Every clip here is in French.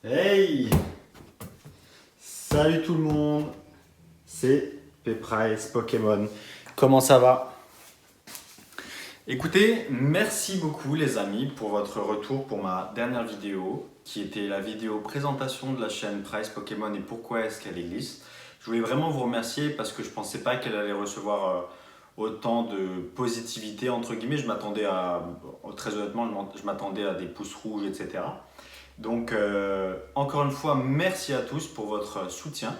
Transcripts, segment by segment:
Hey! Salut tout le monde, c'est Pprice Pokémon. Comment ça va? Écoutez, merci beaucoup les amis pour votre retour pour ma dernière vidéo qui était la vidéo présentation de la chaîne Price Pokémon et pourquoi est-ce qu'elle existe. Je voulais vraiment vous remercier parce que je pensais pas qu'elle allait recevoir autant de positivité entre guillemets. Je m'attendais à, très honnêtement, je m'attendais à des pouces rouges, etc. Donc, encore une fois, merci à tous pour votre soutien.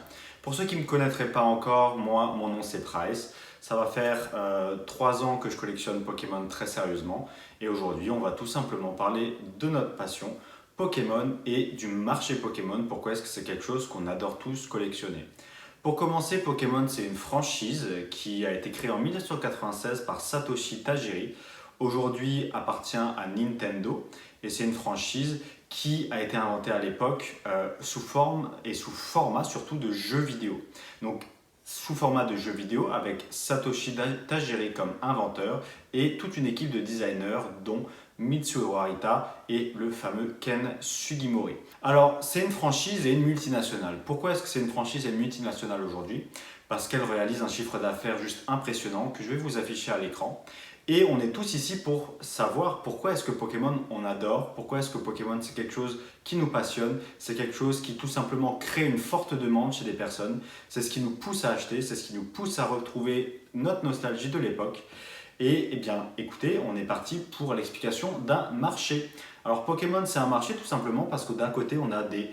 Pour ceux qui ne me connaîtraient pas encore, moi, mon nom c'est Price. Ça va faire 3 ans que je collectionne Pokémon très sérieusement. Et aujourd'hui, on va tout simplement parler de notre passion, Pokémon, et du marché Pokémon. Pourquoi est-ce que c'est quelque chose qu'on adore tous collectionner? Pour commencer, Pokémon, c'est une franchise qui a été créée en 1996 par Satoshi Tajiri. Aujourd'hui, appartient à Nintendo. Et c'est une franchise qui a été inventée à l'époque sous forme et sous format surtout de jeux vidéo. Donc, sous format de jeux vidéo avec Satoshi Tajiri comme inventeur et toute une équipe de designers dont Mitsuo Arita et le fameux Ken Sugimori. Alors, c'est une franchise et une multinationale. Pourquoi est-ce que c'est une franchise et une multinationale aujourd'hui? Parce qu'elle réalise un chiffre d'affaires juste impressionnant que je vais vous afficher à l'écran. Et on est tous ici pour savoir pourquoi est-ce que Pokémon on adore, pourquoi est-ce que Pokémon c'est quelque chose qui nous passionne, c'est quelque chose qui tout simplement crée une forte demande chez des personnes, c'est ce qui nous pousse à acheter, c'est ce qui nous pousse à retrouver notre nostalgie de l'époque. Et eh bien, écoutez, on est parti pour l'explication d'un marché. Alors Pokémon, c'est un marché tout simplement parce que d'un côté, on a des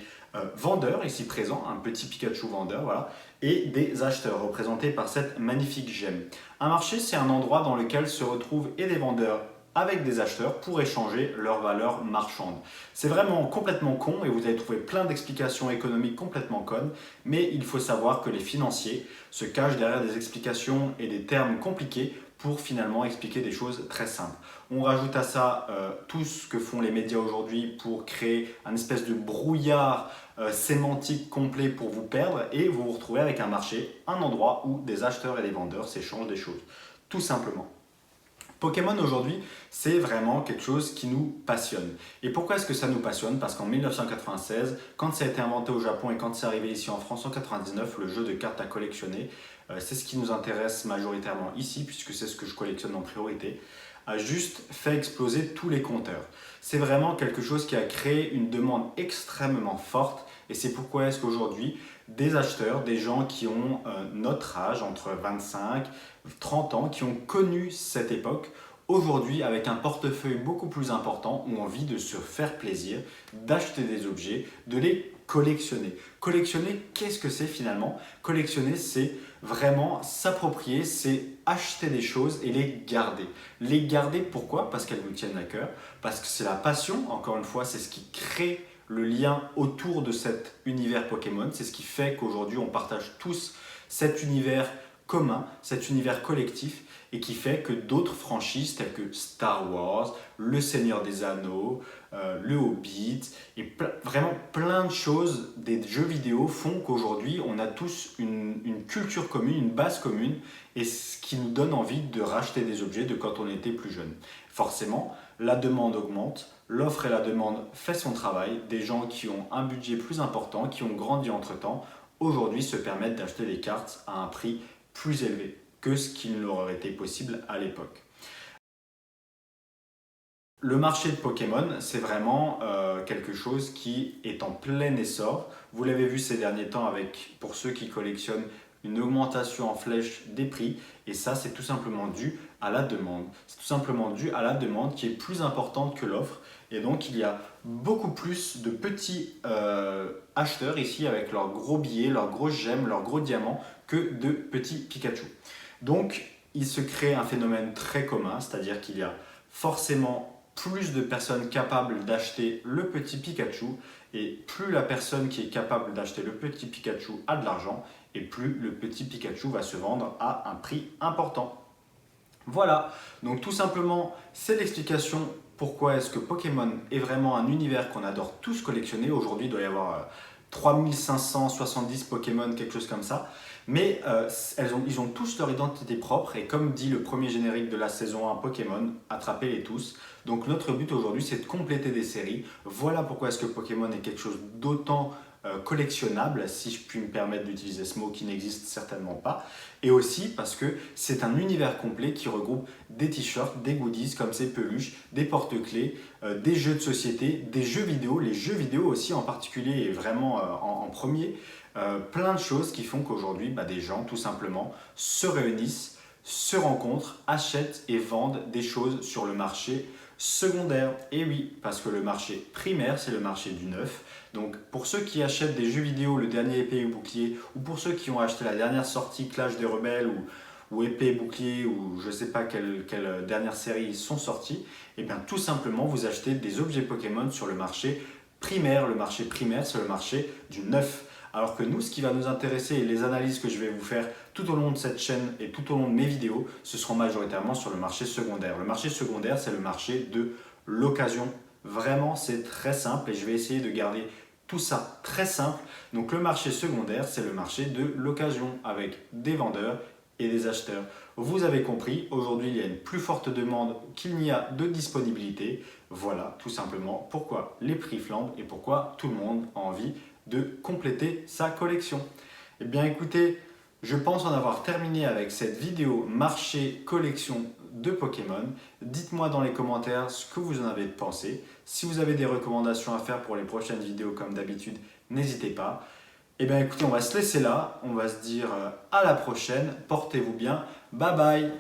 vendeurs ici présents, un petit Pikachu vendeur, voilà, et des acheteurs représentés par cette magnifique gemme. Un marché, c'est un endroit dans lequel se retrouvent et des vendeurs avec des acheteurs pour échanger leurs valeurs marchandes. C'est vraiment complètement con et vous allez trouver plein d'explications économiques complètement connes, mais il faut savoir que les financiers se cachent derrière des explications et des termes compliqués pour finalement expliquer des choses très simples. On rajoute à ça tout ce que font les médias aujourd'hui pour créer un espèce de brouillard sémantique complet pour vous perdre et vous vous retrouvez avec un marché, un endroit où des acheteurs et des vendeurs s'échangent des choses. Tout simplement. Pokémon aujourd'hui, c'est vraiment quelque chose qui nous passionne. Et pourquoi est-ce que ça nous passionne? Parce qu'en 1996, quand ça a été inventé au Japon et quand c'est arrivé ici en France en 99, le jeu de cartes à collectionner, c'est ce qui nous intéresse majoritairement ici, puisque c'est ce que je collectionne en priorité, a juste fait exploser tous les compteurs. C'est vraiment quelque chose qui a créé une demande extrêmement forte et c'est pourquoi est-ce qu'aujourd'hui, des acheteurs, des gens qui ont notre âge, entre 25 30 ans, qui ont connu cette époque, aujourd'hui, avec un portefeuille beaucoup plus important, ont envie de se faire plaisir, d'acheter des objets, de les collectionner. Collectionner, qu'est-ce que c'est finalement? Collectionner, c'est vraiment s'approprier, c'est acheter des choses et les garder. Les garder, pourquoi? Parce qu'elles nous tiennent à cœur, parce que c'est la passion, encore une fois, c'est ce qui crée le lien autour de cet univers Pokémon, c'est ce qui fait qu'aujourd'hui on partage tous cet univers commun, cet univers collectif et qui fait que d'autres franchises telles que Star Wars, Le Seigneur des Anneaux, Le Hobbit et vraiment plein de choses des jeux vidéo font qu'aujourd'hui on a tous une culture commune, une base commune et ce qui nous donne envie de racheter des objets de quand on était plus jeune. Forcément, la demande augmente, l'offre et la demande fait son travail, des gens qui ont un budget plus important, qui ont grandi entre-temps, aujourd'hui se permettent d'acheter des cartes à un prix plus élevé que ce qui ne leur aurait été possible à l'époque. Le marché de Pokémon, c'est vraiment quelque chose qui est en plein essor. Vous l'avez vu ces derniers temps avec, pour ceux qui collectionnent, une augmentation en flèche des prix. Et ça, c'est tout simplement dû à la demande. C'est tout simplement dû à la demande qui est plus importante que l'offre. Et donc, il y a beaucoup plus de petits acheteurs ici avec leurs gros billets, leurs gros gemmes, leurs gros diamants que de petits Pikachu. Donc, il se crée un phénomène très commun, c'est-à-dire qu'il y a forcément plus de personnes capables d'acheter le petit Pikachu et plus la personne qui est capable d'acheter le petit Pikachu a de l'argent et plus le petit Pikachu va se vendre à un prix important. Voilà, donc tout simplement c'est l'explication pourquoi est-ce que Pokémon est vraiment un univers qu'on adore tous collectionner. Aujourd'hui il doit y avoir 3570 Pokémon, quelque chose comme ça. Mais ils ont tous leur identité propre et comme dit le premier générique de la saison 1 Pokémon, attrapez-les tous. Donc notre but aujourd'hui, c'est de compléter des séries. Voilà pourquoi est-ce que Pokémon est quelque chose d'autant collectionnable, si je puis me permettre d'utiliser ce mot qui n'existe certainement pas, et aussi parce que c'est un univers complet qui regroupe des t-shirts, des goodies comme ces peluches, des porte-clés, des jeux de société, des jeux vidéo, les jeux vidéo aussi en particulier et vraiment en premier, plein de choses qui font qu'aujourd'hui des gens tout simplement se réunissent, se rencontrent, achètent et vendent des choses sur le marché secondaire. Et oui, parce que le marché primaire, c'est le marché du neuf. Donc pour ceux qui achètent des jeux vidéo, le dernier épée et bouclier, ou pour ceux qui ont acheté la dernière sortie Clash des Rebelles ou épée et bouclier, ou je ne sais pas quelle dernière série ils sont sortis, et bien tout simplement vous achetez des objets Pokémon sur le marché primaire. Le marché primaire, c'est le marché du neuf. Alors que nous, ce qui va nous intéresser et les analyses que je vais vous faire tout au long de cette chaîne et tout au long de mes vidéos, ce seront majoritairement sur le marché secondaire. Le marché secondaire, c'est le marché de l'occasion. Vraiment, c'est très simple et je vais essayer de garder tout ça très simple. Donc le marché secondaire, c'est le marché de l'occasion avec des vendeurs et des acheteurs. Vous avez compris, aujourd'hui il y a une plus forte demande qu'il n'y a de disponibilité. Voilà tout simplement pourquoi les prix flambent et pourquoi tout le monde a envie de compléter sa collection. Eh bien écoutez, je pense en avoir terminé avec cette vidéo marché collection de Pokémon. Dites-moi dans les commentaires ce que vous en avez pensé. Si vous avez des recommandations à faire pour les prochaines vidéos comme d'habitude, n'hésitez pas. Eh bien écoutez, on va se laisser là, on va se dire à la prochaine, portez-vous bien, bye bye.